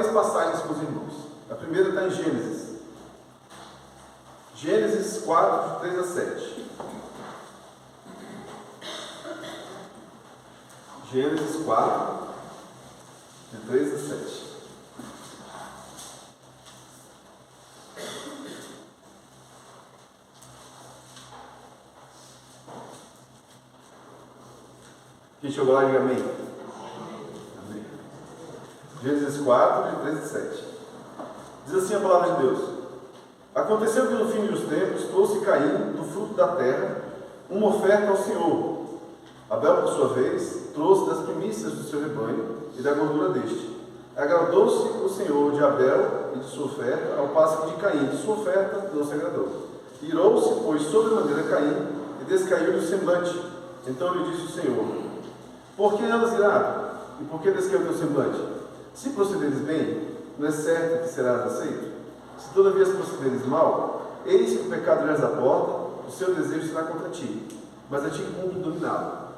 três passagens com os irmãos. A primeira está em Gênesis. Gênesis 4, de 3 a 7. Gênesis 4, de 3 a 7. Quem chegou lá, diga amém. Amém. Gênesis 4, de 3 a 7. Diz assim a palavra de Deus: Aconteceu que no fim dos tempos trouxe Caim, do fruto da terra, uma oferta ao Senhor. Abel, por sua vez, trouxe das primícias do seu rebanho e da gordura deste. Agradou-se o Senhor de Abel e de sua oferta, ao passo que de Caim de sua oferta não se agradou. Irou-se, pois, sobremaneira Caim, e descaiu-lhe o semblante. Então lhe disse o Senhor: Por que andas irado? E por que descaiu o teu semblante? Se procederes bem, não é certo que serás aceito? Se todavia procederes mal, eis que o pecado jaz à porta, o seu desejo será contra ti, mas a ti cumpre dominá-lo.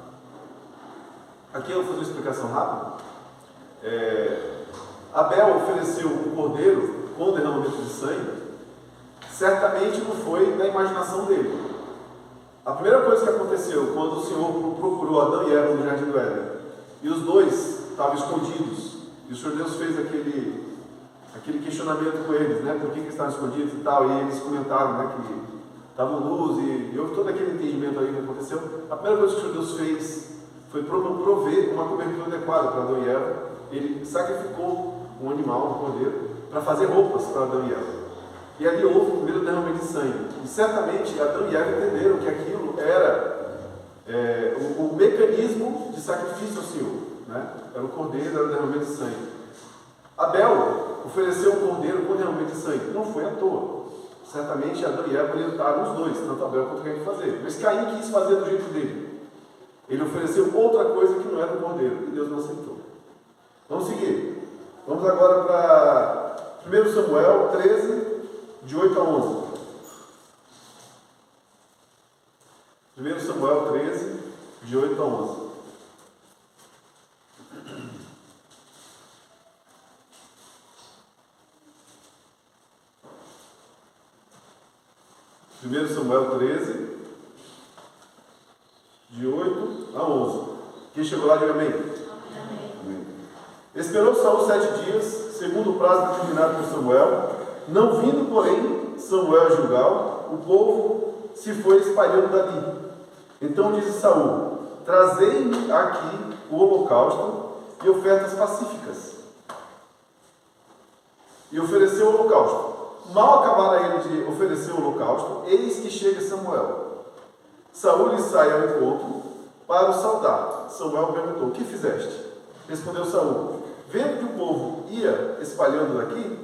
Aqui eu vou fazer uma explicação rápida. Abel ofereceu um cordeiro com derramamento de sangue. Certamente não foi da imaginação dele. A primeira coisa que aconteceu quando o Senhor procurou Adão e Eva no Jardim do Éden, e os dois estavam escondidos, e o Senhor Deus fez aquele questionamento com eles, né? Por que estavam escondidos e tal, e eles comentaram, né, que estavam luz, e houve todo aquele entendimento aí que aconteceu. A primeira coisa que o Senhor Deus fez foi prover uma cobertura adequada para Adão e Eva. Ele sacrificou um animal, um cordeiro, para fazer roupas para Adão e Eva. E ali houve o primeiro derramamento de sangue. E certamente Adão e Eva entenderam que aquilo era o mecanismo de sacrifício ao Senhor, né? Era o cordeiro, era o derramamento de sangue. Abel ofereceu um cordeiro com derramamento de sangue. Não foi à toa. Certamente Adão e Eva orientaram os dois, tanto Abel quanto Caim, fazer. Mas Caim quis fazer do jeito dele. Ele ofereceu outra coisa que não era o cordeiro, e Deus não aceitou. Vamos seguir. Vamos agora para 1 Samuel 13, de 8 a 11. 1 Samuel 13, de 8 a 11. Samuel 13, de 8 a 11. Quem chegou lá, diga amém. Amém. Esperou Saul 7 dias, segundo o prazo determinado por Samuel. Não vindo, porém, Samuel a Gilgal, o povo se foi espalhando dali. Então disse Saul: Trazei-me aqui o holocausto e ofertas pacíficas. E ofereceu o holocausto. Mal acabara ele de oferecer o holocausto, eis que chega Samuel. Saul lhe sai ao encontro para o saudar. Samuel perguntou: Que fizeste? Respondeu Saul: Vendo que o povo ia espalhando daqui,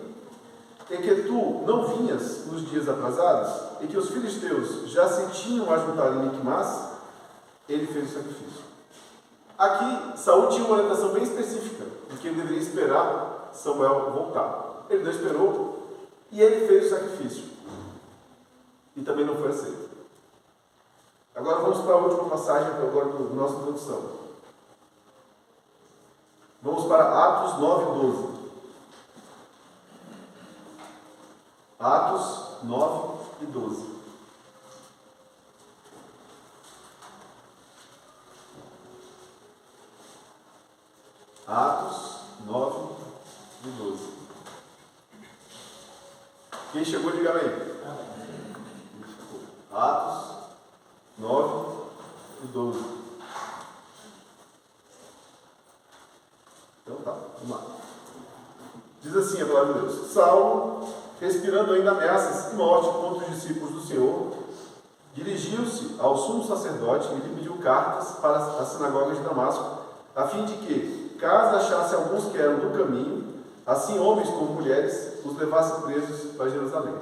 e que tu não vinhas nos dias atrasados, e que os filisteus já se tinham ajuntado em Miquimás, ele fez o sacrifício. Aqui, Saul tinha uma orientação bem específica, de que ele deveria esperar Samuel voltar. Ele não esperou, e ele fez o sacrifício. E também não foi aceito. Agora vamos para a última passagem agora da nossa introdução. Vamos para Atos 9, 12. Atos 9 e 12. Atos 9 e 12. Quem chegou, diga amém. Atos 9 e 12. Então tá, vamos lá. Diz assim a palavra de Deus: Saulo, respirando ainda ameaças e morte contra os discípulos do Senhor, dirigiu-se ao sumo sacerdote e lhe pediu cartas para as sinagogas de Damasco, a fim de que, caso achasse alguns que eram do caminho, assim homens como mulheres, os levasse presos para Jerusalém.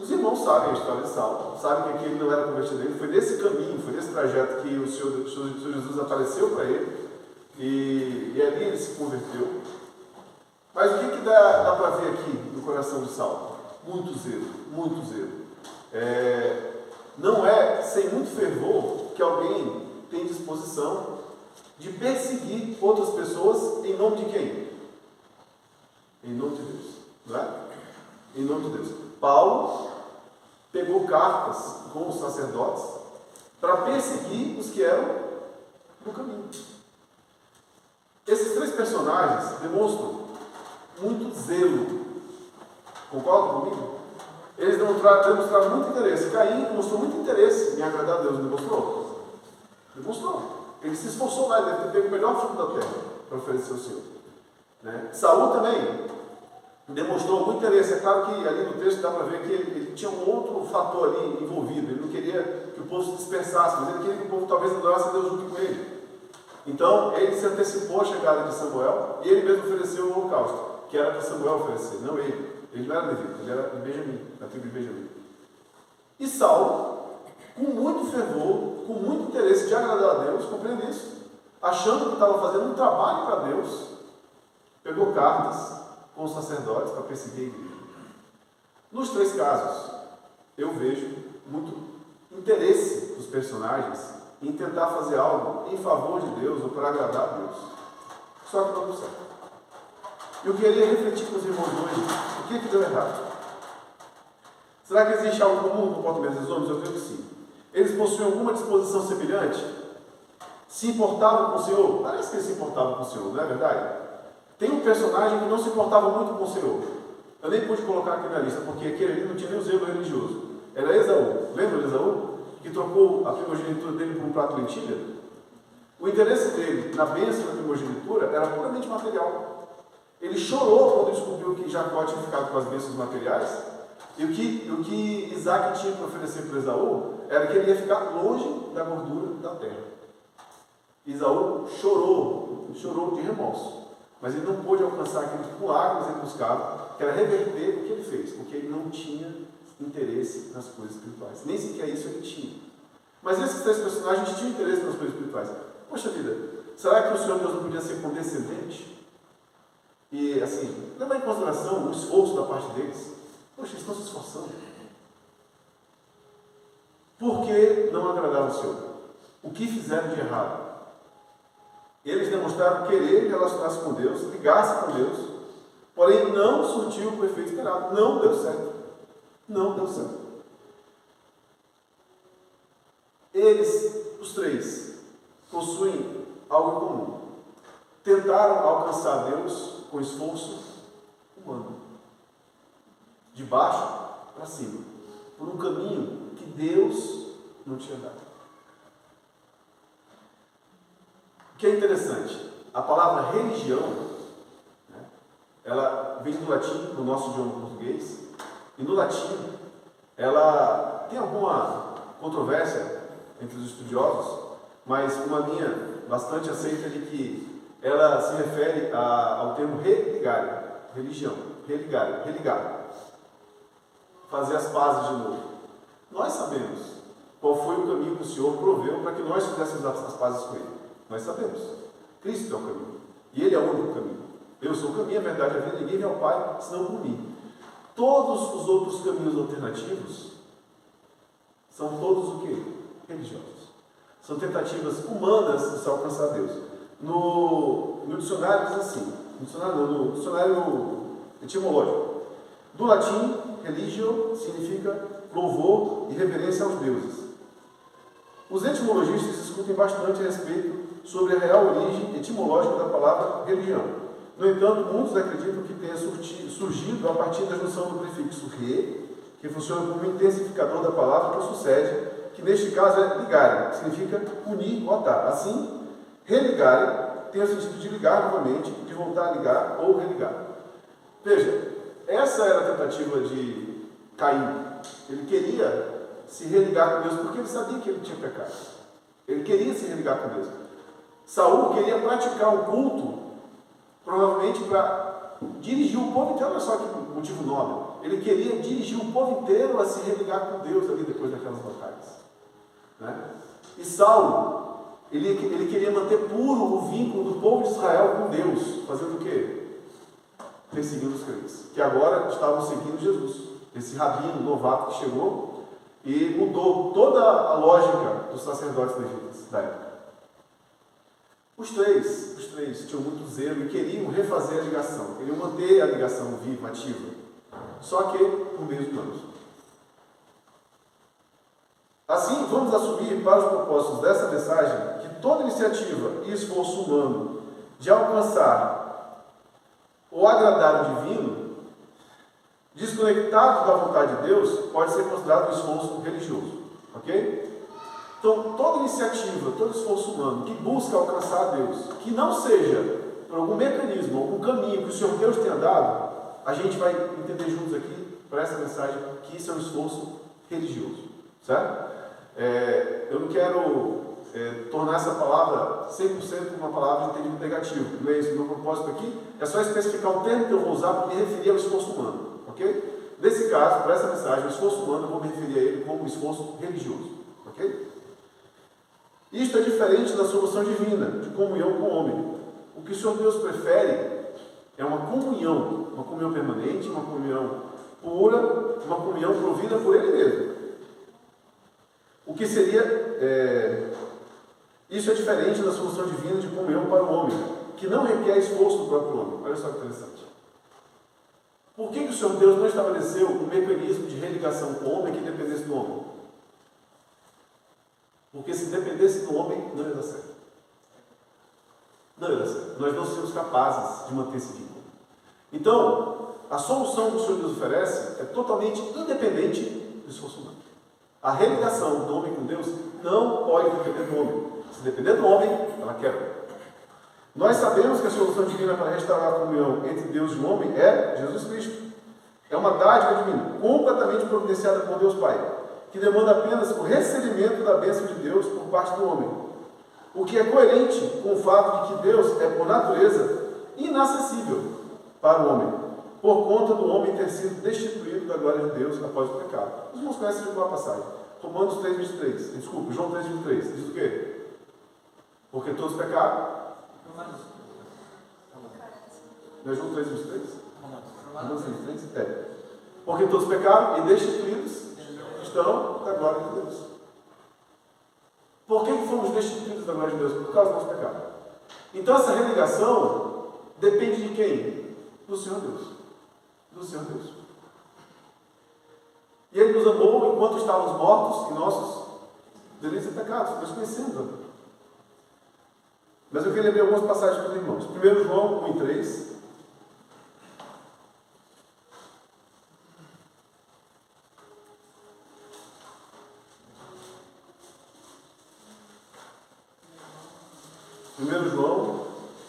Os irmãos sabem a história de Saulo, sabem que ele não era convertido ainda. Foi nesse caminho, foi nesse trajeto que o Senhor Jesus apareceu para ele, e ali ele se converteu. Mas o que dá para ver aqui no coração de Saulo? Muito zelo, muito zelo. Não é sem muito fervor que alguém tem disposição de perseguir outras pessoas em nome de quem? Em nome de Deus. Não é? Em nome de Deus. Paulo pegou cartas com os sacerdotes para perseguir os que eram no caminho. Esses três personagens demonstram muito zelo. Concorda comigo? Eles demonstraram muito interesse. Caim demonstrou muito interesse em agradar a Deus. Demonstrou? Demonstrou. Ele se esforçou lá, ele deve ter pego o melhor fruto da terra para oferecer ao Senhor. Né? Saul também demonstrou muito interesse. É claro que ali no texto dá para ver que ele tinha um outro fator ali envolvido. Ele não queria que o povo se dispersasse, mas ele queria que o povo talvez adorasse a Deus junto com ele. Então, ele se antecipou à chegada de Samuel e ele mesmo ofereceu o holocausto, que era para Samuel oferecer, não ele. Ele não era levita, ele era de Benjamim, da tribo de Benjamim. E Saulo, com muito fervor, com muito interesse de agradar a Deus, compreende isso? Achando que estava fazendo um trabalho para Deus, pegou cartas com os sacerdotes para perseguir a igreja. Nos três casos, eu vejo muito interesse dos personagens em tentar fazer algo em favor de Deus ou para agradar a Deus. Só que não deu certo. Eu queria refletir com os irmãos hoje o que deu errado. Será que existe algo comum no comportamento dos homens? Eu creio que sim. Eles possuem alguma disposição semelhante? Se importavam com o Senhor? Parece que eles se importavam com o Senhor, não é verdade? Tem um personagem que não se importava muito com o Senhor. Eu nem pude colocar aqui na lista, porque aquele ali não tinha nem o zelo religioso. Era Esaú. Lembra de Esaú? Que trocou a primogenitura dele por um prato de lentilha? O interesse dele na bênção da primogenitura era puramente material. Ele chorou quando descobriu que Jacó tinha ficado com as bênçãos materiais, e o que Isaac tinha para oferecer para Esaú era que ele ia ficar longe da gordura da terra. Esaú chorou de remorso, mas ele não pôde alcançar aquilo que com lágrimas ele buscava, que era reverter o que ele fez, porque ele não tinha interesse nas coisas espirituais. Nem sequer isso ele tinha. Mas esses três personagens tinham interesse nas coisas espirituais. Poxa vida, será que o Senhor Deus não podia ser condescendente? E assim, levar em consideração o esforço da parte deles. Poxa, eles estão se esforçando. Por que não agradaram o Senhor? O que fizeram de errado? Eles demonstraram querer relacionar-se com Deus, ligar-se com Deus, porém não surtiu o efeito esperado. Não deu certo. Não deu certo. Eles, os três, possuem algo em comum. Tentaram alcançar Deus com esforço humano. De baixo para cima. Por um caminho que Deus não tinha dado. O que é interessante, a palavra religião, né, ela vem do latim, do nosso idioma português, e no latim, ela tem alguma controvérsia entre os estudiosos, mas uma linha bastante aceita de que ela se refere ao termo religare, religião, religar, fazer as pazes de novo. Nós sabemos qual foi o caminho que o Senhor proveu para que nós fizéssemos as pazes com Ele. Nós sabemos. Cristo é o caminho. E Ele é o único caminho. Eu sou o caminho, a verdade, a vida. Ninguém vem ao Pai senão por mim. Todos os outros caminhos alternativos são todos o quê? Religiosos. São tentativas humanas de se alcançar Deus. No dicionário diz assim, no dicionário etimológico. Do latim, religio significa louvor e reverência aos deuses. Os etimologistas discutem bastante a respeito sobre a real origem etimológica da palavra religião. No entanto, muitos acreditam que tenha surgido a partir da junção do prefixo re, que funciona como um intensificador da palavra que sucede, que neste caso é ligare, que significa unir ou atar. Assim, religare tem o sentido de ligar novamente, de voltar a ligar ou religar. Veja, essa era a tentativa de Caim. Ele queria se religar com Deus porque ele sabia que ele tinha pecado. Ele queria se religar com Deus. Saul queria praticar um culto, provavelmente para dirigir o povo inteiro. Olha só que motivo nobre. Ele queria dirigir o povo inteiro a se religar com Deus ali depois daquelas batalhas. Né? E Saulo, ele queria manter puro o vínculo do povo de Israel com Deus, fazendo o quê? Perseguindo os crentes, que agora estavam seguindo Jesus, esse rabino novato que chegou e mudou toda a lógica dos sacerdotes levitas da época. Os três tinham muito zelo e queriam refazer a ligação, queriam manter a ligação viva, ativa, só que por meios humanos. Assim, vamos assumir para os propósitos dessa mensagem que toda iniciativa e esforço humano de alcançar ou agradar o divino, desconectado da vontade de Deus, pode ser considerado um esforço religioso. Ok? Então, toda iniciativa, todo esforço humano que busca alcançar a Deus, que não seja por algum mecanismo, algum caminho que o Senhor Deus tenha dado, a gente vai entender juntos aqui, para essa mensagem, que isso é um esforço religioso. Certo? Eu não quero tornar essa palavra 100% uma palavra de entendimento negativo. Não é isso. O meu propósito aqui é só especificar o termo que eu vou usar para me referir ao esforço humano. Ok? Nesse caso, para essa mensagem, o esforço humano, eu vou me referir a ele como um esforço religioso. Ok? Isto é diferente da solução divina, de comunhão com o homem. O que o Senhor Deus prefere é uma comunhão permanente, uma comunhão pura, uma comunhão provida por Ele mesmo. O que seria... Isso é diferente da solução divina de comunhão para o homem, que não requer esforço do próprio homem. Olha só que interessante. Por que o Senhor Deus não estabeleceu um mecanismo de religação com o homem que dependesse do homem? Porque se dependesse do homem, não ia dar certo. Não ia dar certo. Nós não seríamos capazes de manter esse vínculo. Então, a solução que o Senhor Deus oferece é totalmente independente do esforço humano. A religação do homem com Deus não pode depender do homem. Se depender do homem, ela quebra. Nós sabemos que a solução divina para restaurar a comunhão entre Deus e o homem é Jesus Cristo. É uma dádiva divina, completamente providenciada por Deus Pai, que demanda apenas o recebimento da bênção de Deus por parte do homem. O que é coerente com o fato de que Deus é, por natureza, inacessível para o homem, por conta do homem ter sido destituído da glória de Deus após o pecado. Os irmãos conhecem uma passagem. Romanos 3,23. Desculpa, João 3,23. Diz o quê? Porque todos pecaram. Não é João 3,23? Romanos 3,23? Porque todos pecaram e destituídos estão da glória de Deus. Por que fomos destituídos da glória de Deus? Por causa do nosso pecado. Então essa religação depende de quem? Do Senhor Deus. Do Senhor Deus. E Ele nos amou enquanto estávamos mortos em nossos delitos e pecados. Nós conhecemos. Mas eu queria ler algumas passagens para os irmãos. 1 João 1:3. João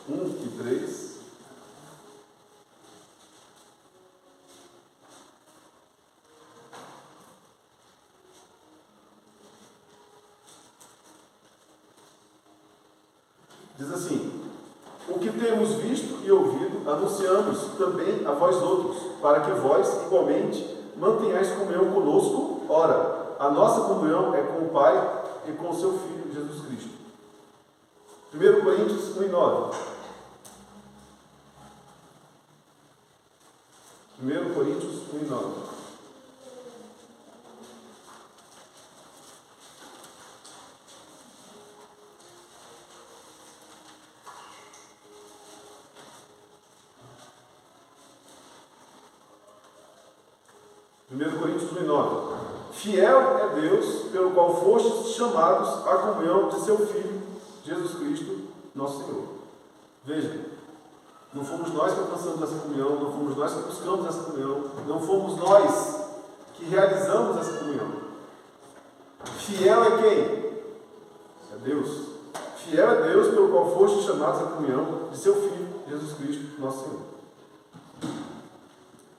1:3. Diz assim: o que temos visto e ouvido, anunciamos também a vós outros, para que vós, igualmente, mantenhais comunhão conosco. Ora, a nossa comunhão é com o Pai e com o seu Filho, Jesus Cristo. 1 Coríntios 1:9. 1 Coríntios 1:9. Coríntios 1:9. Fiel é Deus, pelo qual fostes chamados à comunhão de seu Filho, Jesus Cristo, nosso Senhor. Veja, não fomos nós que alcançamos essa comunhão, não fomos nós que buscamos essa comunhão, não fomos nós que realizamos essa comunhão. Fiel é quem? É Deus. Fiel é Deus, pelo qual fostes chamados à comunhão de seu Filho, Jesus Cristo, nosso Senhor.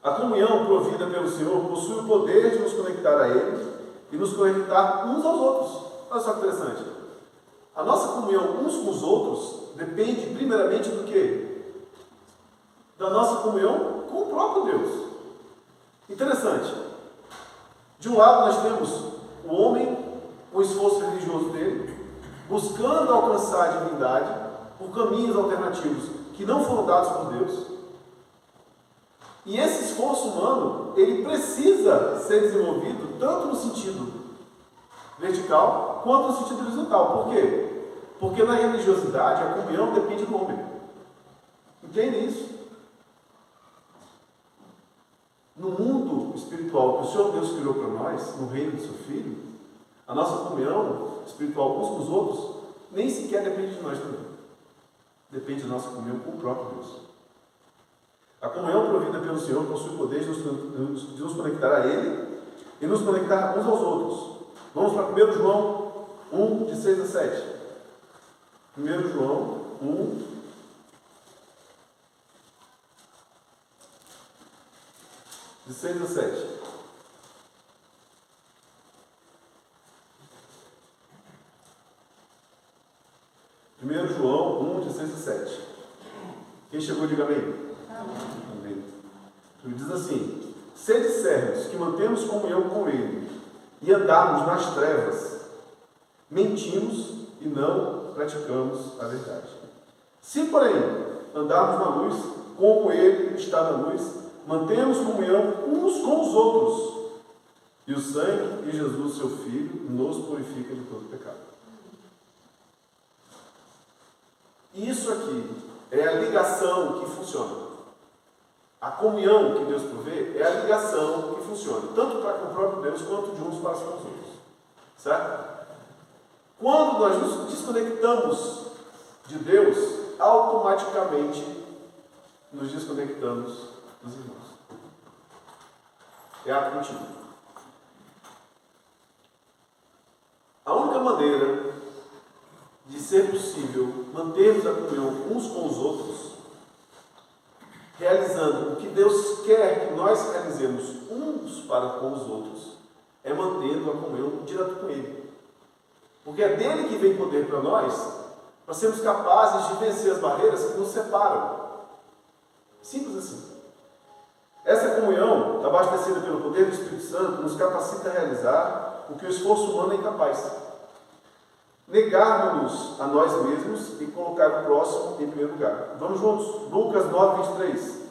A comunhão provida pelo Senhor possui o poder de nos conectar a Ele e nos conectar uns aos outros. Olha só que interessante. A nossa comunhão uns com os outros depende primeiramente do quê? Da nossa comunhão com o próprio Deus. Interessante. De um lado nós temos o homem, o esforço religioso dele, buscando alcançar a divindade por caminhos alternativos que não foram dados por Deus. E esse esforço humano, ele precisa ser desenvolvido tanto no sentido vertical quanto no sentido horizontal. Por quê? Porque na religiosidade a comunhão depende do homem. Entende isso? No mundo espiritual que o Senhor Deus criou para nós, no reino do seu Filho, a nossa comunhão espiritual uns com os outros nem sequer depende de nós também. Depende da nossa comunhão com o próprio Deus. A comunhão provida pelo Senhor possui o poder de nos conectar a Ele e nos conectar uns aos outros. Vamos para 1 João 1, de 6 a 7. 1 João 1, de 6 a 7. Primeiro João 1, de 6 a 7. Quem chegou, diga amém. Amém. Ele diz assim: se dissermos que mantemos comunhão com Ele e andarmos nas trevas, mentimos e não praticamos a verdade. Se, porém, andarmos na luz, como Ele está na luz, mantemos comunhão uns com os outros, e o sangue de Jesus, seu Filho, nos purifica de todo pecado. Isso aqui é a ligação que funciona. A comunhão que Deus provê é a ligação que funciona, tanto para com o próprio Deus, quanto de uns para com os outros. Certo? Quando nós nos desconectamos de Deus, automaticamente nos desconectamos dos irmãos. É ato contínuo. A única maneira de ser possível mantermos a comunhão uns com os outros, realizando o que Deus quer que nós realizemos uns para com os outros, é mantendo a comunhão direto com Ele. Porque é dele que vem poder para nós, para sermos capazes de vencer as barreiras que nos separam. Simples assim. Essa comunhão, abastecida pelo poder do Espírito Santo, nos capacita a realizar o que o esforço humano é incapaz. Negarmos-nos a nós mesmos e colocar o próximo em primeiro lugar. Vamos juntos. Lucas 9, 23.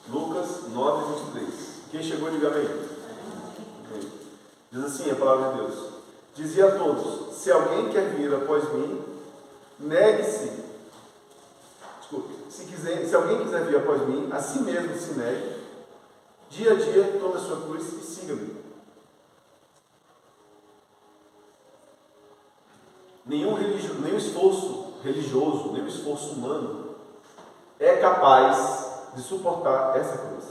Lucas 9, 23. Quem chegou, diga amém. Amém. Diz assim a palavra de Deus: dizia a todos: se alguém quer vir após mim, negue-se. Se alguém quiser vir após mim, a si mesmo se negue, dia a dia tome a sua cruz e siga-me. Nenhum esforço religioso, nenhum esforço humano é capaz de suportar essa cruz,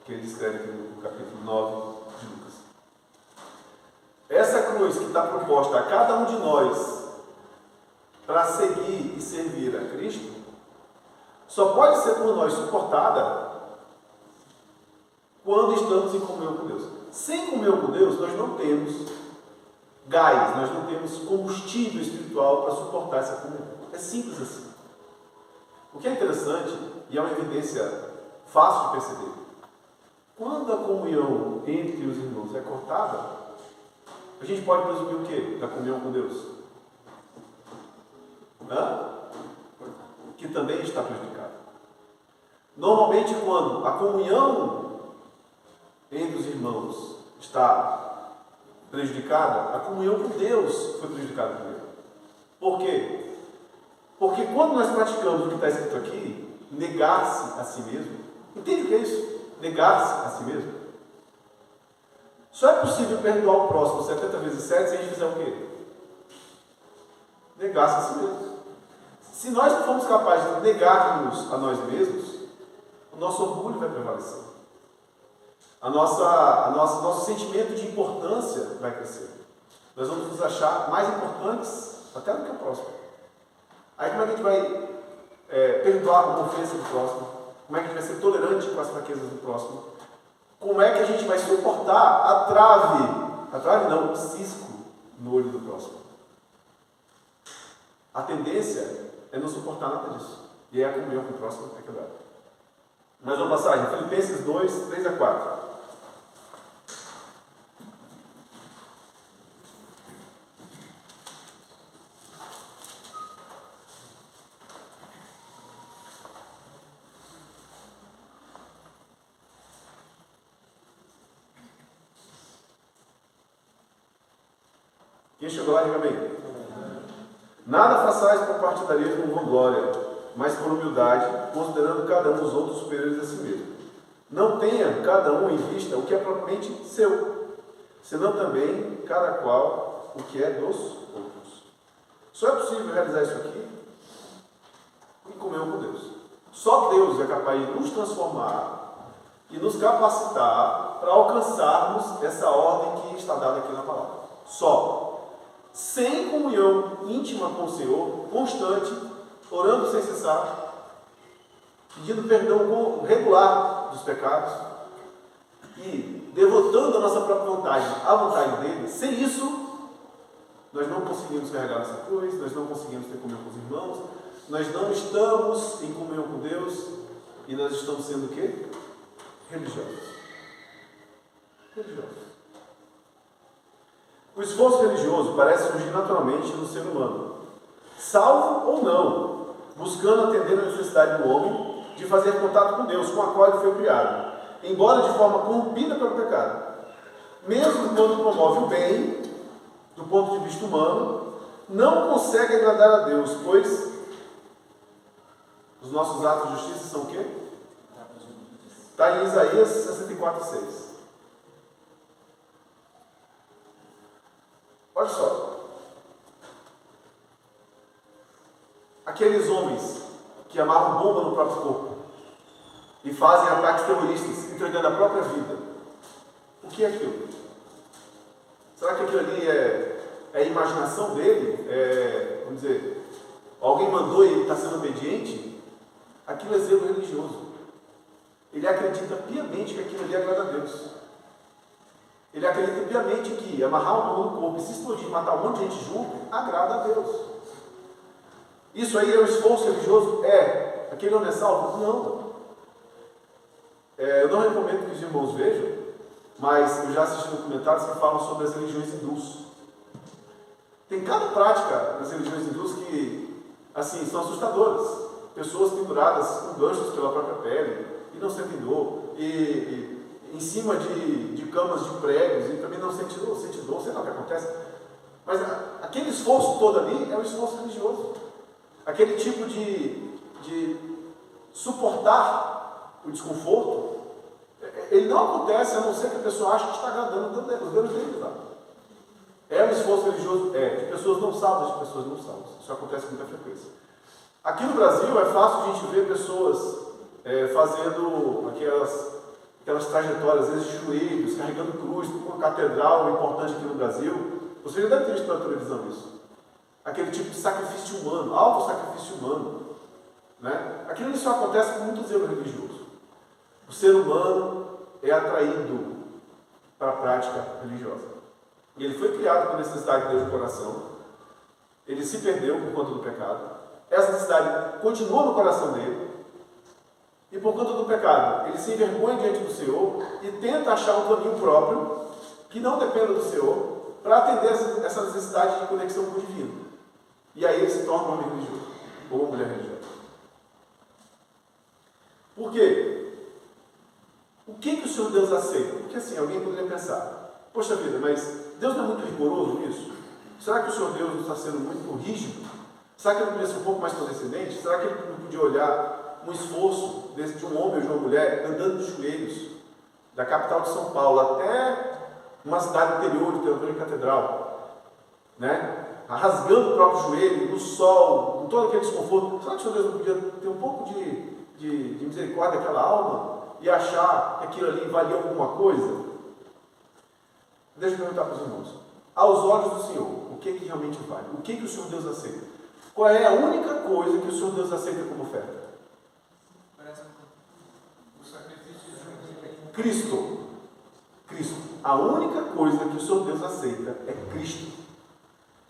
que ele descreve aqui no capítulo 9 de Lucas. Essa cruz que está proposta a cada um de nós para seguir e servir a Cristo, só pode ser por nós suportada quando estamos em comunhão com Deus. Sem comunhão com Deus, nós não temos gás, nós não temos combustível espiritual para suportar essa comunhão. É simples assim. O que é interessante, e é uma evidência fácil de perceber, quando a comunhão entre os irmãos é cortada, a gente pode presumir o quê? Da comunhão com Deus? Que também está prejudicada. Normalmente, quando a comunhão entre os irmãos está prejudicada, a comunhão com Deus foi prejudicada também. Por quê? Porque quando nós praticamos o que está escrito aqui, negar-se a si mesmo, entende o que é isso? Negar-se a si mesmo. Só é possível perdoar o próximo 70 vezes 7 se a gente fizer o quê? Negar-se a si mesmo. Se nós não formos capazes de negar-nos a nós mesmos, o nosso orgulho vai prevalecer. Nosso sentimento de importância vai crescer. Nós vamos nos achar mais importantes até do que o próximo. Aí como é que a gente vai perdoar uma ofensa do próximo? Como é que a gente vai ser tolerante com as fraquezas do próximo? Como é que a gente vai suportar o cisco no olho do próximo? A tendência é não suportar nada disso. E aí a comunhão com o próximo é quebrada. Mais uma passagem, Filipenses 2, 3 a 4. Quem chegou lá, diga amém. Nada façais por partidarismo ou vanglória, mas por humildade, considerando cada um os outros superiores a si mesmo. Não tenha cada um em vista o que é propriamente seu, senão também cada qual o que é dos outros. Só é possível realizar isso aqui em comunhão com Deus. Só Deus é capaz de nos transformar e nos capacitar para alcançarmos essa ordem que está dada aqui na palavra. Só. Sem comunhão íntima com o Senhor, constante, orando sem cessar, pedindo perdão regular dos pecados e devotando a nossa própria vontade à vontade dele. Sem isso, nós não conseguimos carregar essa cruz, nós não conseguimos ter comunhão com os irmãos, nós não estamos em comunhão com Deus e nós estamos sendo o quê? Religiosos. Religiosos. O esforço religioso parece surgir naturalmente no ser humano, salvo ou não, buscando atender a necessidade do homem de fazer contato com Deus, com a qual ele foi criado, embora de forma corrompida pelo pecado. Mesmo quando promove o bem, do ponto de vista humano, não consegue agradar a Deus, pois os nossos atos de justiça são o quê? Está em Isaías 64:6. Olha só. Aqueles homens que amarram bomba no próprio corpo e fazem ataques terroristas, entregando a própria vida. O que é aquilo? Será que aquilo ali é a imaginação dele? Vamos dizer, alguém mandou e ele está sendo obediente? Aquilo é zelo religioso. Ele acredita piamente que aquilo ali agrada a Deus. Ele acredita piamente que amarrar uma mão no corpo e se explodir, matar um monte de gente junto, agrada a Deus. Isso aí é um esforço religioso? É. Aquele homem é salvo? Não. Eu não recomendo que os irmãos vejam, mas eu já assisti documentários que falam sobre as religiões hindus. Tem cada prática nas religiões hindus que, assim, são assustadoras. Pessoas penduradas com ganchos pela própria pele e não sentem dor. E em cima de camas de pregos e também não sente dor, sei lá o que acontece. Mas aquele esforço todo ali é um esforço religioso. Aquele tipo de suportar o desconforto, ele não acontece a não ser que a pessoa ache que está agradando o Deus dele. Tá? É um esforço religioso? De pessoas não salvas, de pessoas não salvas. Isso acontece com muita frequência. Aqui no Brasil é fácil a gente ver pessoas fazendo aquelas trajetórias, às vezes de joelhos, carregando cruz, com uma catedral importante aqui no Brasil. Você já deve ter visto na televisão isso. Aquele tipo de sacrifício humano, alto sacrifício humano. Né? Aquilo só acontece com muito zelo religioso. O ser humano é atraído para a prática religiosa. E ele foi criado com a necessidade de Deus no coração. Ele se perdeu por conta do pecado. Essa necessidade continua no coração dele. E por conta do pecado, ele se envergonha diante do Senhor e tenta achar um caminho próprio que não dependa do Senhor para atender essa necessidade de conexão com o divino. E aí ele se torna um homem religioso ou uma mulher religiosa. Por quê? O que o Senhor Deus aceita? Porque assim, alguém poderia pensar, poxa vida, mas Deus não é muito rigoroso nisso? Será que o Senhor Deus não está sendo muito rígido? Será que ele não podia ser um pouco mais condescendente? Será que ele não podia olhar um esforço de um homem ou de uma mulher andando de joelhos da capital de São Paulo até uma cidade interior de Teodoro e Catedral, né? Rasgando o próprio joelho, no sol, com todo aquele desconforto? Será que o Senhor Deus não podia ter um pouco de misericórdia daquela alma e achar que aquilo ali valia alguma coisa? Deixa eu perguntar para os irmãos. Aos olhos do Senhor, o que realmente vale? O que o Senhor Deus aceita? Qual é a única coisa que o Senhor Deus aceita como oferta? O sacrifício de Cristo. A única coisa que o Senhor Deus aceita é Cristo.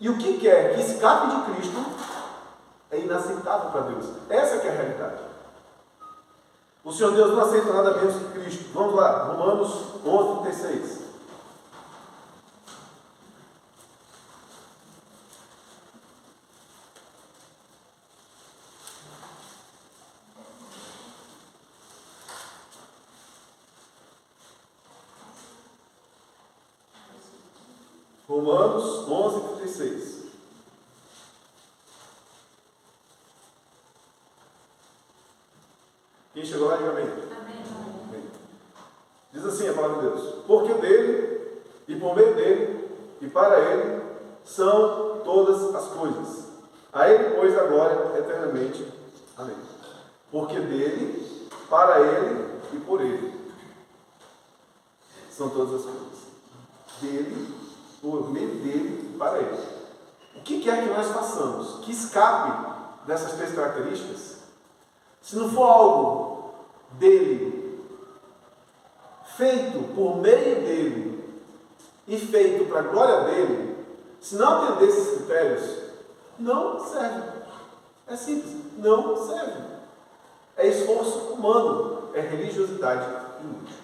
E o que quer que escape de Cristo é inaceitável para Deus. Essa que é a realidade. O Senhor Deus não aceita nada menos que Cristo. Vamos lá, Romanos 11:36. Romanos 11, 36. Quem chegou lá, diga amém. Amém. Diz assim a palavra de Deus: porque dele, e por meio dele, e para ele, são todas as coisas. A ele, pois, a glória eternamente. Amém. Porque dele, para ele e por ele são todas as coisas. Dele, por meio dele e para ele. O que quer que nós façamos que escape dessas três características, se não for algo dele, feito por meio dele e feito para a glória dele, se não atender esses critérios, não serve. É simples, não serve. É esforço humano, é religiosidade inútil.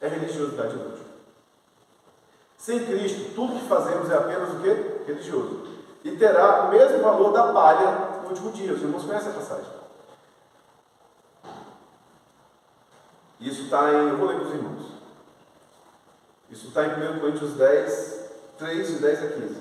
É religiosidade inútil. Sem Cristo, tudo que fazemos é apenas o quê? Religioso. E terá o mesmo valor da palha no último dia. Os irmãos conhecem a passagem. Isso está em... Eu vou ler para os irmãos. Isso está em 1 Coríntios 10, 3, de 10 a 15.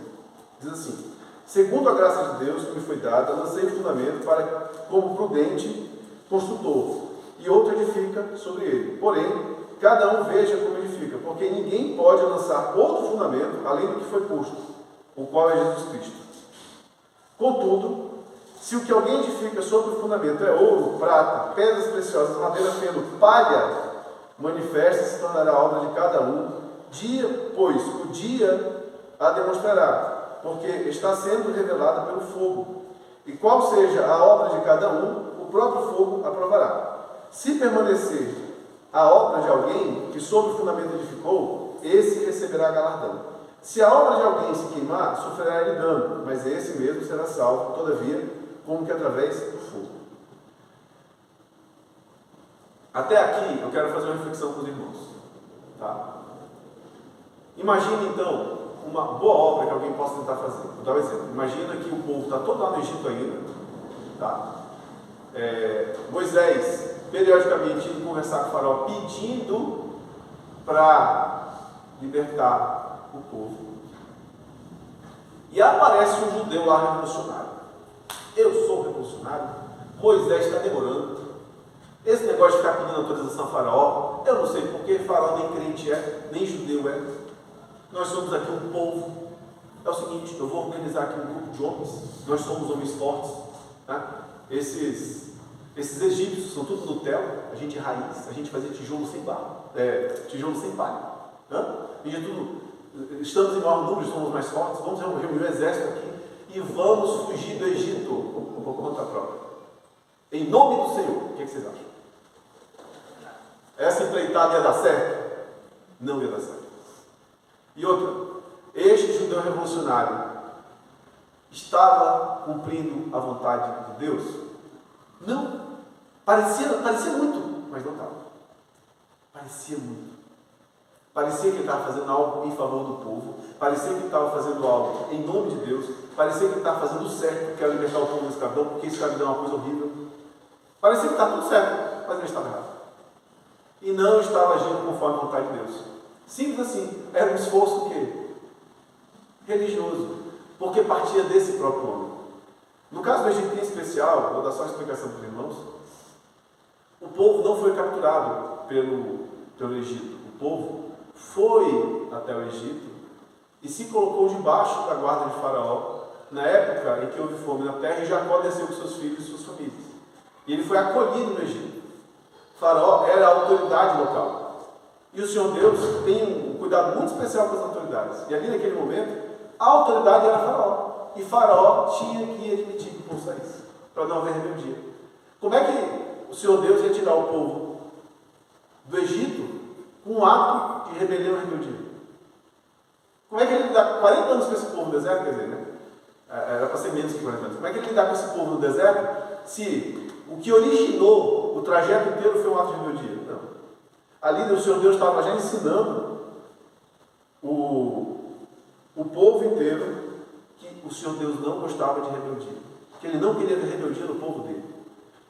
Diz assim: segundo a graça de Deus que me foi dada, lancei o fundamento para, como prudente construtor, e outro edifica sobre ele. Porém, cada um veja como edifica, porque ninguém pode lançar outro fundamento além do que foi posto, o qual é Jesus Cristo. Contudo, se o que alguém edifica sobre o fundamento é ouro, prata, pedras preciosas, madeira, feno, palha, manifesta se tornará a obra de cada um, pois o dia a demonstrará, porque está sendo revelada pelo fogo. E qual seja a obra de cada um, o próprio fogo aprovará. Se permanecer a obra de alguém que sobre o fundamento edificou, esse receberá galardão. Se a obra de alguém se queimar, sofrerá ele dano, mas esse mesmo será salvo, todavia, como que através do fogo. Até aqui eu quero fazer uma reflexão com os irmãos. Tá? Imagine então uma boa obra que alguém possa tentar fazer. Vou dar um exemplo. Imagina que o povo está todo lá no Egito ainda. Tá? Moisés, periodicamente, indo conversar com o faraó, pedindo para libertar o povo. E aparece um judeu lá revolucionário. Eu sou revolucionário. Moisés está demorando. Esse negócio de ficar pedindo autorização a faraó, eu não sei porque faraó nem crente é, nem judeu é. Nós somos aqui um povo. É o seguinte, eu vou organizar aqui um grupo de homens. Nós somos homens fortes. Tá? Esses egípcios são tudo Nutella. A gente é raiz, a gente fazia tijolo sem barro, tijolo sem palha. A gente é tudo, estamos em maior número, somos mais fortes. Vamos reunir o exército aqui e vamos fugir do Egito por conta própria. Em nome do Senhor. O que vocês acham? Essa empreitada ia dar certo? Não ia dar certo. E outra, este judeu revolucionário estava cumprindo a vontade de Deus? Não. Parecia muito, mas não estava. Parecia muito. Parecia que ele estava fazendo algo em favor do povo. Parecia que ele estava fazendo algo em nome de Deus. Parecia que ele estava fazendo o certo, que era libertar o povo da escravidão, porque a escravidão é uma coisa horrível. Parecia que estava tudo certo, mas ele estava errado. E não estava agindo conforme a vontade de Deus. Simples assim. Era um esforço o quê? Religioso. Porque partia desse próprio homem. No caso do Egito em especial, vou dar só uma explicação para os irmãos. O povo não foi capturado pelo Egito. O povo foi até o Egito e se colocou debaixo da guarda de Faraó na época em que houve fome na terra e Jacó desceu com seus filhos e suas famílias. E ele foi acolhido no Egito. Faraó era a autoridade local. E o Senhor Deus tem um cuidado muito especial com as autoridades. E ali naquele momento, a autoridade era Faraó. E Faraó tinha que admitir que o povo saísse, para não haver rebeldia. Como é que o Senhor Deus ia tirar o povo do Egito com um ato de rebelião e rebeldia? Como é que ele lidar com 40 anos com esse povo no deserto? Quer dizer, né? Era para ser menos que 40 anos. Como é que ele lidar com esse povo no deserto se o que originou o trajeto inteiro foi um ato de rebeldia? Não. Ali o Senhor Deus estava já ensinando o povo inteiro que o Senhor Deus não gostava de rebeldia, que ele não queria ver rebeldia no povo dele.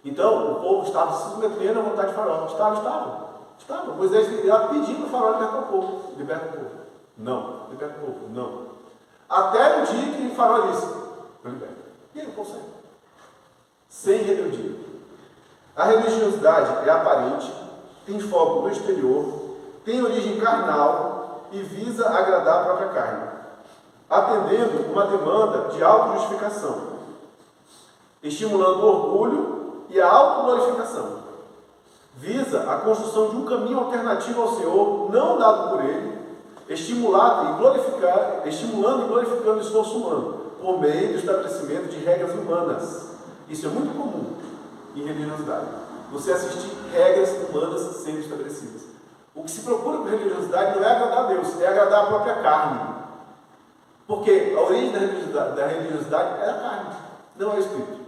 Então, o povo estava se submetendo à vontade de Faraó. Estava. Moisés ia pedindo para o Faraó libertar o povo. Não. Liberta o povo? Não. Até o dia que o faraó disse, eu liberto. E ele consegue. Sem rebeldia. A religiosidade é aparente, tem foco no exterior, tem origem carnal e visa agradar a própria carne, atendendo uma demanda de autojustificação, estimulando o orgulho e a autoglorificação. Visa a construção de um caminho alternativo ao Senhor, não dado por Ele, estimulando e glorificando o esforço humano, por meio do estabelecimento de regras humanas. Isso é muito comum em religiosidade. Você assistir regras humanas sendo estabelecidas. O que se procura por religiosidade não é agradar a Deus, é agradar a própria carne. Porque a origem da religiosidade é a carne, não é o Espírito.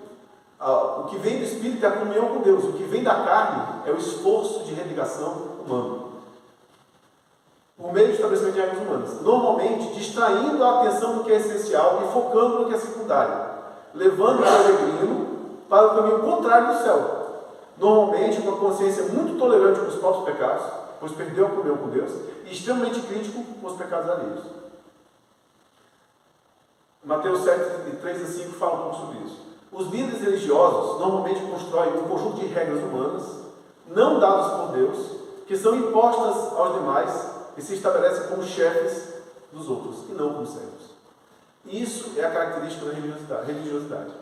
O que vem do Espírito é a comunhão com Deus. O que vem da carne é o esforço de religação humana, por meio do estabelecimento de regras humanas. Normalmente, distraindo a atenção do que é essencial e focando no que é secundário, levando o peregrino para o caminho contrário do céu. Normalmente, com a consciência muito tolerante com os próprios pecados, pois perdeu a comunhão com Deus, e extremamente crítico com os pecados alheios. Mateus 7, 3 a 5 fala um pouco sobre isso. Os líderes religiosos normalmente constroem um conjunto de regras humanas, não dadas por Deus, que são impostas aos demais e se estabelecem como chefes dos outros, e não como servos. Isso é a característica da religiosidade.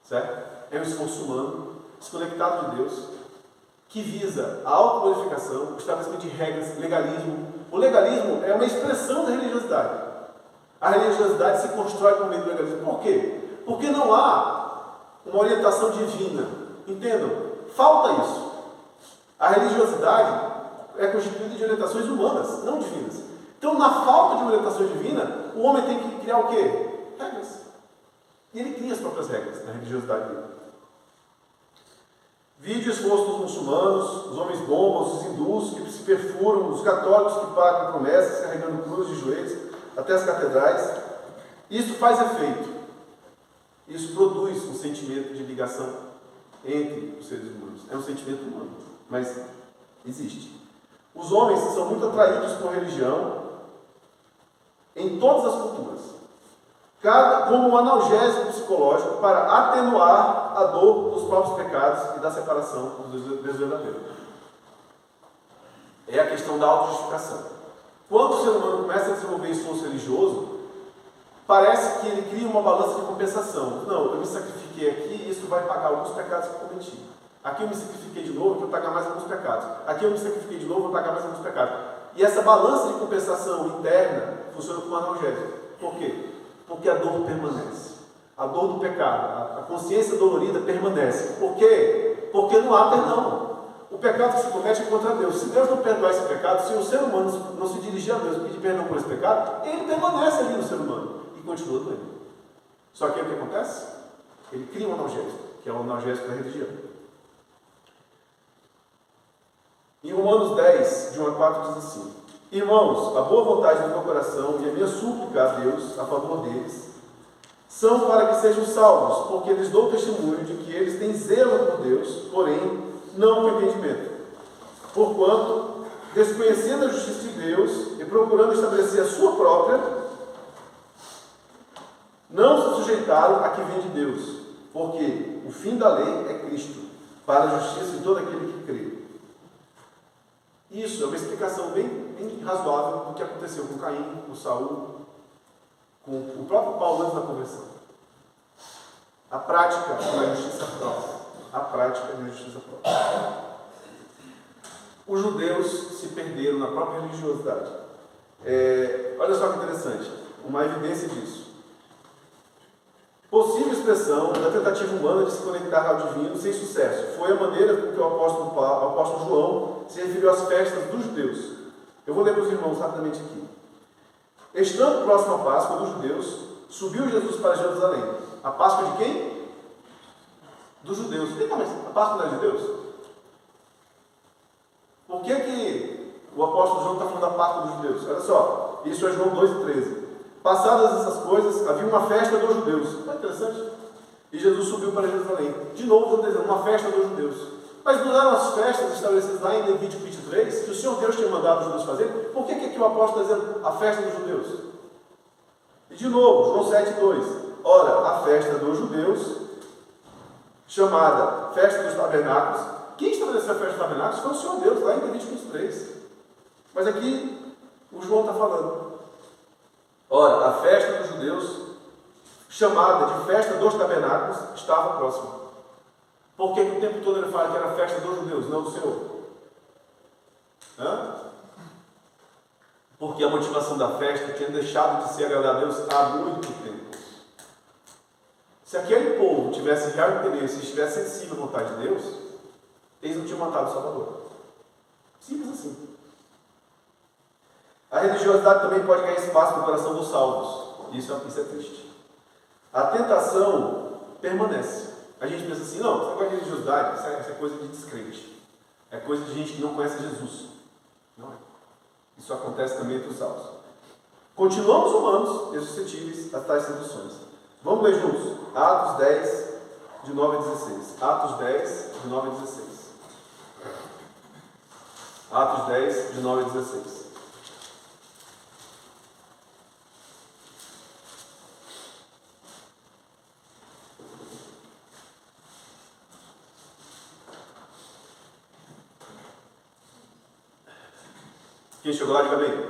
Certo? É um esforço humano, desconectado de Deus, que visa a autoglorificação, o estabelecimento de regras, legalismo. O legalismo é uma expressão da religiosidade. A religiosidade se constrói por meio do legalismo. Por quê? Porque não há uma orientação divina. Entendam? Falta isso. A religiosidade é constituída de orientações humanas, não divinas. Então, na falta de uma orientação divina, o homem tem que criar o quê? Regras. E ele cria as próprias regras na religiosidade dele. Vide o esforço dos muçulmanos, os homens bombas, os hindus que se perfuram, os católicos que pagam promessas, carregando cruzes de joelhos até as catedrais. Isso faz efeito. Isso produz um sentimento de ligação entre os seres humanos. É um sentimento humano, mas existe. Os homens são muito atraídos por religião em todas as culturas, como um analgésico psicológico para atenuar a dor dos próprios pecados e da separação dos Deus verdadeiro. É a questão da autojustificação. Quando o ser humano começa a desenvolver esforço religioso, parece que ele cria uma balança de compensação. Não, eu me sacrifiquei aqui e isso vai pagar alguns pecados que eu cometi. Aqui eu me sacrifiquei de novo, vou pagar mais alguns pecados. Aqui eu me sacrifiquei de novo, vou pagar mais alguns pecados. E essa balança de compensação interna funciona como analgésico. Por quê? Porque a dor permanece. A dor do pecado, a consciência dolorida permanece. Por quê? Porque não há perdão. O pecado que se comete é contra Deus. Se Deus não perdoar esse pecado, se o ser humano não se dirigir a Deus e pedir perdão por esse pecado, ele permanece ali no ser humano e continua doendo. Só que o que acontece? Ele cria um analgésico, que é o analgésico da religião. Em Romanos 10, de 1 a 4, diz assim: Irmãos, a boa vontade do meu coração e a minha súplica a Deus a favor deles são para que sejam salvos, porque lhes dou testemunho de que eles têm zelo por Deus, porém não com entendimento. Porquanto, desconhecendo a justiça de Deus e procurando estabelecer a sua própria, não se sujeitaram a que vem de Deus, porque o fim da lei é Cristo, para a justiça de todo aquele que crê. Isso é uma explicação bem razoável do que aconteceu com Caim, com Saul, com o próprio Paulo antes da conversão. A prática é a justiça própria. A prática é a justiça própria. Os judeus se perderam na própria religiosidade. Olha só que interessante, uma evidência disso. Possível expressão da tentativa humana de se conectar ao divino sem sucesso. Foi a maneira com que o apóstolo João se referiu às festas dos judeus. Eu vou ler para os irmãos rapidamente aqui. Estando próximo à Páscoa dos judeus, subiu Jesus para Jerusalém. A Páscoa de quem? Dos judeus. Mas a Páscoa não é de Deus? Por que o apóstolo João está falando da Páscoa dos judeus? Olha só, isso é João 2,13. Passadas essas coisas, havia uma festa dos judeus. Não é interessante? E Jesus subiu para Jerusalém. De novo, uma festa dos judeus. Mas não eram as festas estabelecidas lá em Levítico 23, que o Senhor Deus tinha mandado os judeus fazer? Por que aqui o apóstolo está dizendo a festa dos judeus? E de novo, João 7,2. Ora, a festa dos judeus, chamada Festa dos Tabernáculos. Quem estabeleceu a Festa dos Tabernáculos foi o Senhor Deus, lá em Levítico 23. Mas aqui, o João está falando. Ora, a festa dos judeus, chamada de Festa dos Tabernáculos, estava próxima. Por que o tempo todo ele fala que era a festa dos judeus, não do Senhor? Porque a motivação da festa tinha deixado de ser agradar a Deus há muito tempo. Se aquele povo tivesse real interesse e estivesse sensível à vontade de Deus, eles não tinham matado o Salvador. Simples assim. A religiosidade também pode ganhar espaço no coração dos salvos. Isso é triste. A tentação permanece. A gente pensa assim, não, esse negócio de religiosidade, isso é coisa de descrente. É coisa de gente que não conhece Jesus. Não é. Isso acontece também entre os salvos. Continuamos humanos e suscetíveis a tais seduções. Vamos ler juntos. Atos 10, de 9 a 16. Atos 10, de 9 a 16. Atos 10, de 9 a 16. Quem chegou lá, diga bem.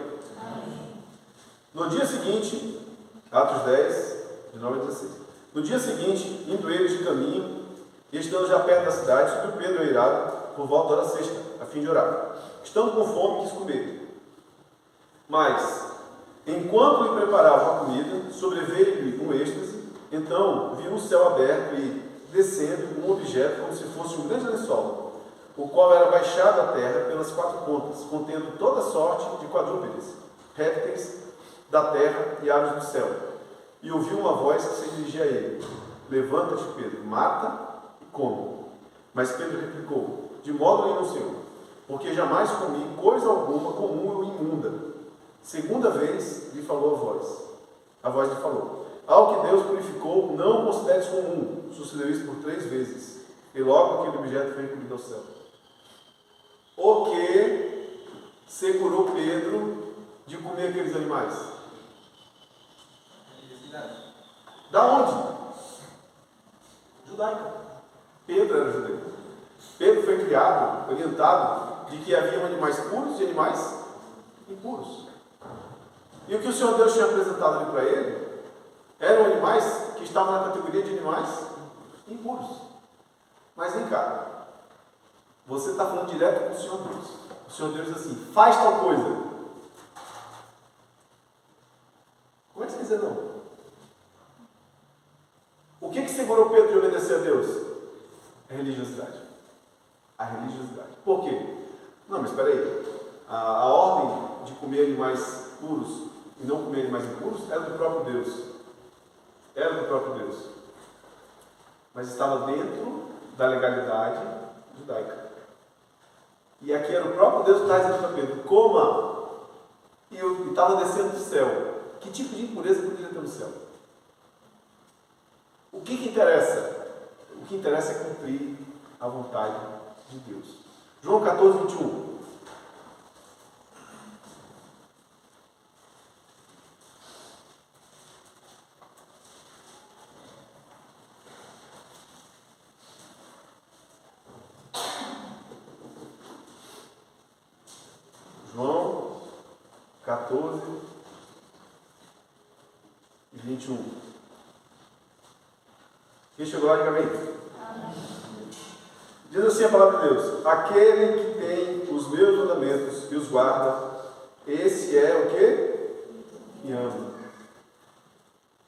No dia seguinte, Atos 10, de 9 a 16. No dia seguinte, indo eles de caminho, e estando já perto da cidade, subiu Pedro eirado, por volta da hora sexta, a fim de orar. Estando com fome, quis comer. Mas, enquanto lhe preparavam a comida, sobreveio-lhe um êxtase, então viu o céu aberto e, descendo, um objeto como se fosse um grande lençol, o qual era baixado à terra pelas quatro pontas, contendo toda sorte de quadrúpedes, répteis da terra e aves do céu. E ouviu uma voz que se dirigia a ele: levanta-te, Pedro, mata e come. Mas Pedro replicou: de modo nenhum, Senhor, porque jamais comi coisa alguma comum ou imunda. Segunda vez lhe falou a voz. A voz lhe falou: ao que Deus purificou, não o consideres comum. Sucedeu isso por 3 vezes. E logo aquele objeto foi recolhido ao céu. O que segurou Pedro de comer aqueles animais? Da onde? Judaica. Pedro era judeu. Pedro foi criado, orientado, de que havia animais puros e animais impuros. E o que o Senhor Deus tinha apresentado ali para ele eram animais que estavam na categoria de animais impuros. Mas vem cá. Você está falando direto com o Senhor Deus. O Senhor Deus diz assim: faz tal coisa. Como é que você dizer não? O que segurou Pedro de obedecer a Deus? A religiosidade. A religiosidade. Por quê? Não, mas espera aí. A ordem de comer animais puros e não comer animais impuros era do próprio Deus. Era do próprio Deus. Mas estava dentro da legalidade judaica. E aqui era o próprio Deus que estava dizendo para Pedro: coma. E estava descendo do céu. Que tipo de impureza poderia ter no céu? O que interessa? O que interessa é cumprir a vontade de Deus. João 14, 21. João 14 e 21. Quem chegou lá, diga bem. Diz assim a palavra de Deus: aquele que tem os meus mandamentos e os guarda, esse é o que? Me ama.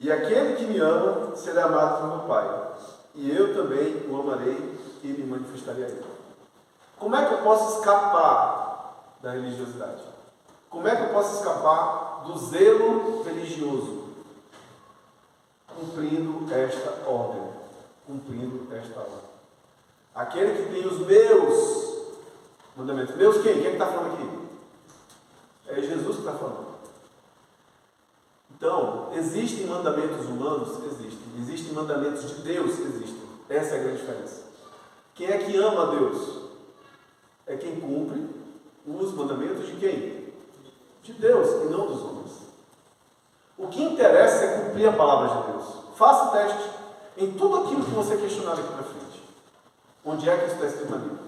E aquele que me ama será amado por meu Pai. E eu também o amarei e me manifestarei a ele. Como é que eu posso escapar da religiosidade? Como é que eu posso escapar do zelo religioso? Cumprindo esta ordem. Cumprindo esta ordem. Aquele que tem os meus mandamentos. Meus quem? Quem é que está falando aqui? É Jesus que está falando. Então, existem mandamentos humanos? Existem. Existem mandamentos de Deus? Existem. Essa é a grande diferença. Quem é que ama a Deus? É quem cumpre os mandamentos de quem? De Deus e não dos homens. O que interessa é cumprir a palavra de Deus. Faça o teste em tudo aquilo que você questionar aqui na frente. Onde é que isso está escrito na Bíblia?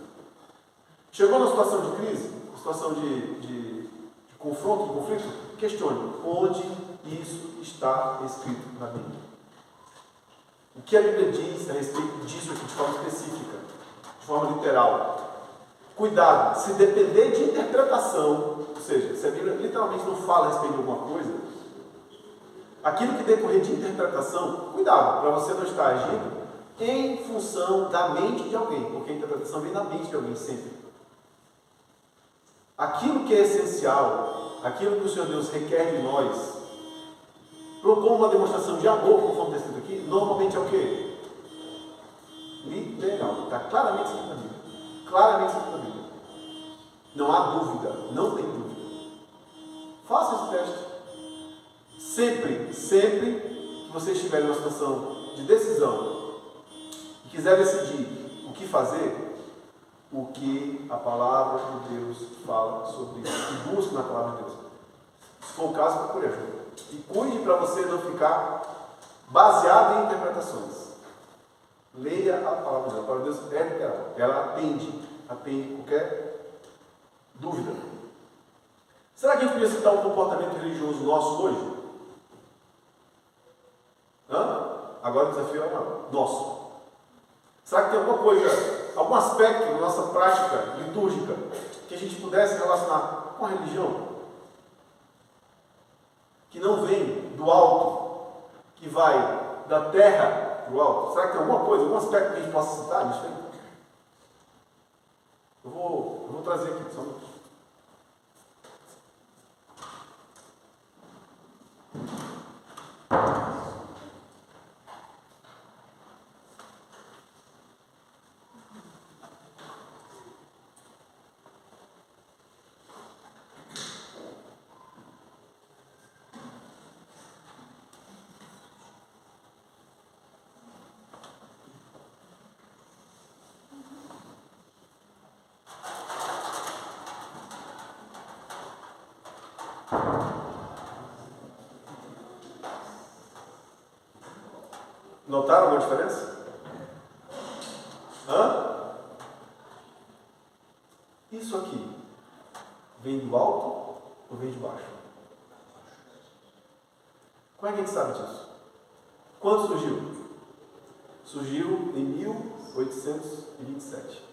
Chegou na situação de crise, situação de confronto, de conflito? Questione onde isso está escrito na Bíblia. O que a Bíblia diz a respeito disso aqui de forma específica, de forma literal. Cuidado, se depender de interpretação, ou seja, se a Bíblia literalmente não fala a respeito de alguma coisa, aquilo que decorrer de interpretação, cuidado, para você não estar agindo em função da mente de alguém, porque a interpretação vem da mente de alguém sempre. Aquilo que é essencial, aquilo que o Senhor Deus requer de nós, como uma demonstração de amor, conforme está escrito aqui, normalmente é o quê? Literal. Está claramente escrito na Bíblia. Claramente escrito na Bíblia. Não há dúvida. Não tem dúvida. Faça esse teste. Sempre que você estiver em uma situação de decisão e quiser decidir o que fazer, o que a palavra de Deus fala sobre isso. E busque na palavra de Deus. Se for o caso, procure ajuda. E cuide para você não ficar baseado em interpretações. Leia a palavra de Deus. A palavra de Deus é literal. Ela atende qualquer dúvida. Será que a gente podia citar um comportamento religioso nosso hoje? Agora o desafio é nosso. Será que tem alguma coisa, algum aspecto da nossa prática litúrgica que a gente pudesse relacionar com a religião? Que não vem do alto, que vai da terra para o alto? Será que tem alguma coisa, algum aspecto que a gente possa citar nisso aí? Eu vou trazer aqui só um minuto. Notaram alguma diferença? Isso aqui vem do alto ou vem de baixo? Como é que a gente sabe disso? Quando surgiu? Surgiu em 1827,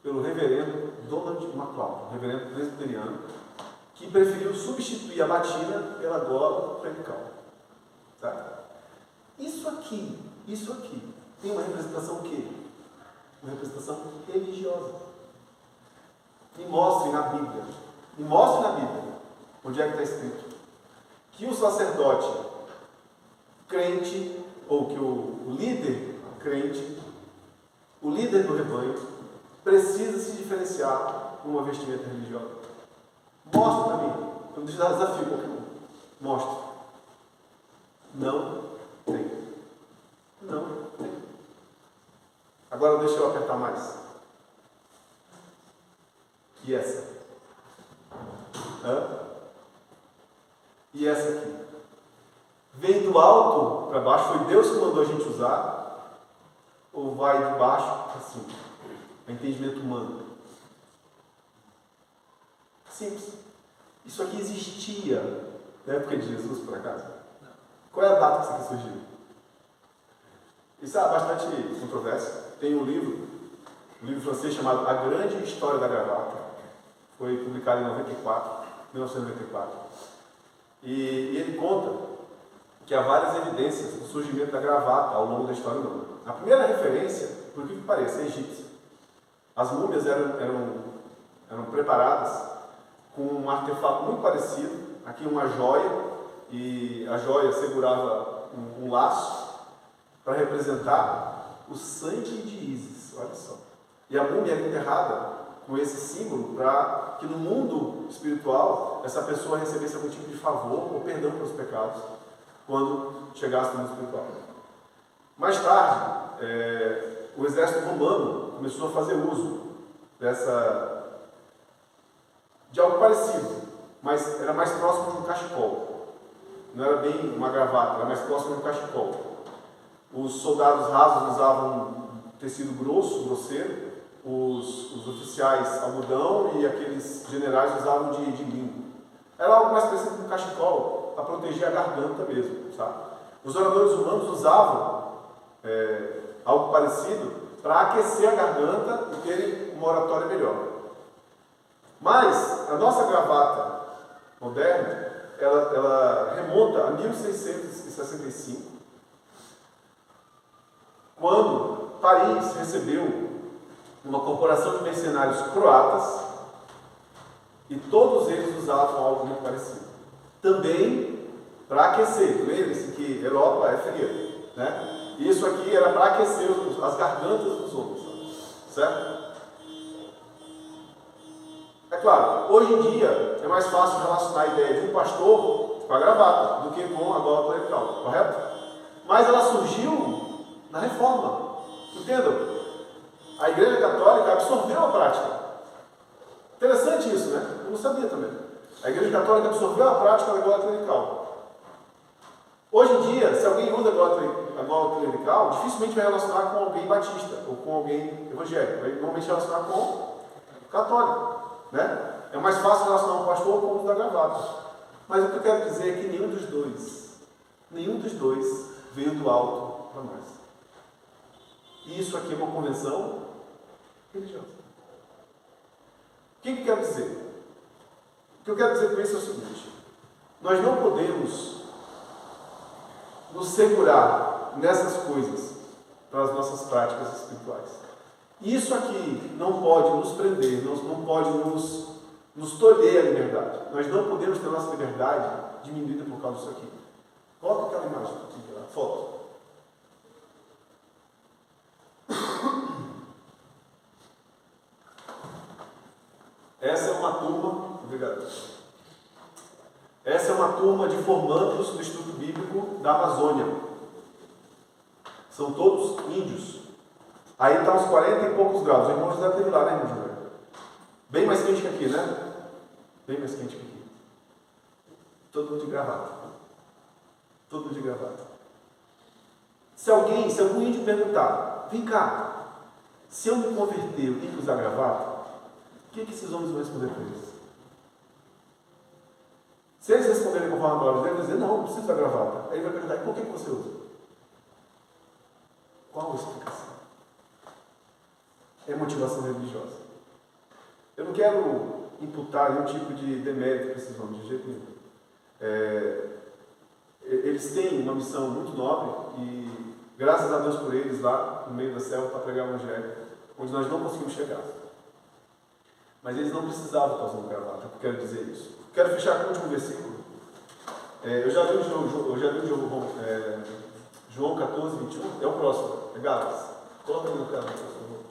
pelo reverendo Donald MacLeod, reverendo presbiteriano, que preferiu substituir a batina pela gola clerical. Tá? Isso aqui tem uma representação o quê? Uma representação religiosa. Me mostrem na Bíblia, onde é que está escrito que o sacerdote crente, ou que o líder crente, o líder do rebanho, precisa se diferenciar com uma vestimenta religiosa. Mostra para mim. Eu não desafio qualquer um. Mostra. Não tem. Agora deixa eu apertar mais. E essa? E essa aqui? Vem do alto para baixo? Foi Deus que mandou a gente usar? Ou vai de baixo para cima? É entendimento humano. Simples. Isso aqui existia na época de Jesus, por acaso? Não. Qual é a data que isso aqui surgiu? Isso há bastante controvérsia. Tem um livro francês chamado A Grande História da Gravata. Foi publicado em 1994. E ele conta que há várias evidências do surgimento da gravata ao longo da história humana. A primeira referência, por que parece, é egípcia. As múmias eram preparadas com um artefato muito parecido, aqui uma joia, e a joia segurava um laço para representar o sangue de Ísis, olha só. E a múmia era enterrada com esse símbolo para que no mundo espiritual essa pessoa recebesse algum tipo de favor ou perdão pelos pecados quando chegasse no mundo espiritual. Mais tarde, o exército romano começou a fazer uso de algo parecido, mas era mais próximo de um cachecol. Não era bem uma gravata, era mais próximo de um cachecol. Os soldados rasos usavam tecido grosso, grosseiro, os oficiais algodão e aqueles generais usavam de linho. Era algo mais parecido com um cachecol, para proteger a garganta mesmo, sabe? Os oradores humanos usavam algo parecido para aquecer a garganta e terem uma oratória melhor. Mas a nossa gravata moderna, ela remonta a 1665, quando Paris recebeu uma corporação de mercenários croatas e todos eles usavam algo muito parecido. Também para aquecer, lembre-se que Europa é fria, né? Isso aqui era para aquecer as gargantas dos homens, certo? É claro, hoje em dia é mais fácil relacionar a ideia de um pastor com a gravata do que com a gola clerical, correto? Mas ela surgiu na Reforma, entendam? A Igreja Católica absorveu a prática. Interessante isso, né? Eu não sabia também. A Igreja Católica absorveu a prática da gola clerical. Hoje em dia, se alguém usa a gola clerical, dificilmente vai relacionar com alguém batista ou com alguém evangélico. Vai normalmente relacionar com católico, né? É mais fácil relacionar um pastor com o uso da gravata. Mas o que eu quero dizer é que nenhum dos dois veio do alto para nós. E isso aqui é uma convenção religiosa. O que eu quero dizer? O que eu quero dizer com isso é o seguinte: nós não podemos nos segurar nessas coisas para as nossas práticas espirituais. Isso aqui não pode nos prender, não pode nos tolher a liberdade. Nós não podemos ter nossa liberdade diminuída por causa disso aqui. Coloca aquela imagem aqui, a foto. Essa é uma turma, obrigado. Essa é uma turma de formandos do Instituto Bíblico da Amazônia. São todos índios. Aí está uns 40 e poucos graus. O irmão José esteve lá, né, irmão José? Bem mais quente que aqui, né? Bem mais quente que aqui. Todo mundo de gravata. Todo mundo de gravata. Se algum índio perguntar, vem cá, se eu me converter, eu tenho que usar gravata? O que esses homens vão responder para eles? Se eles responderem conforme a palavra de Deus, eles vão dizer, não precisa usar gravata. Aí ele vai perguntar, e por que você usa? Qual a explicação? É motivação religiosa. Eu não quero imputar nenhum tipo de demérito para esses homens, de jeito nenhum. Eles têm uma missão muito nobre e graças a Deus por eles lá no meio da selva para pregar o Evangelho, onde nós não conseguimos chegar. Mas eles não precisavam estar usando gravata, eu quero dizer isso. Quero fechar com o último versículo. Eu já li João 14, 21, é o próximo, é Gálatas. Coloca aí no canal, por favor.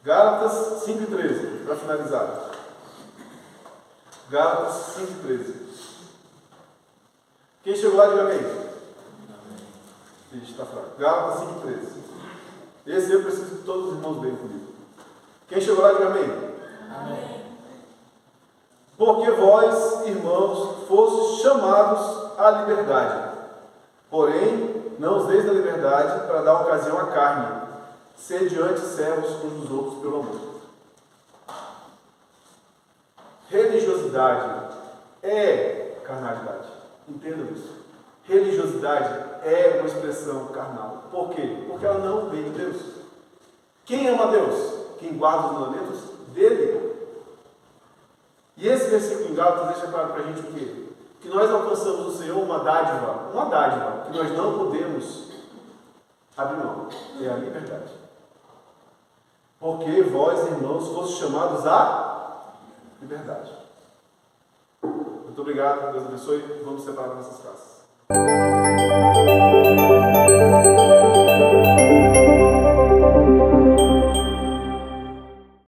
Gálatas 5,13, para finalizar. Gálatas 5,13. Quem chegou lá, diga amém. Ixi, está fraco. Gálatas 5,13. Esse eu preciso que todos os irmãos leiam comigo. Quem chegou lá, diga amém. Amém. Porque vós, irmãos, fostes chamados à liberdade. Porém, não os deis da liberdade para dar ocasião à carne. Sede antes servos uns dos outros pelo amor. Religiosidade é carnalidade. Entendam isso. Religiosidade é uma expressão carnal. Por quê? Porque ela não vem de Deus. Quem ama Deus? Quem guarda os mandamentos dele. E esse versículo em Gálatas deixa claro para a gente o quê? Que nós alcançamos do Senhor uma dádiva, que nós não podemos abrir mão. É a liberdade. Porque vós, irmãos, fostes chamados à liberdade. Muito obrigado, Deus abençoe. Vamos separar nossas casas.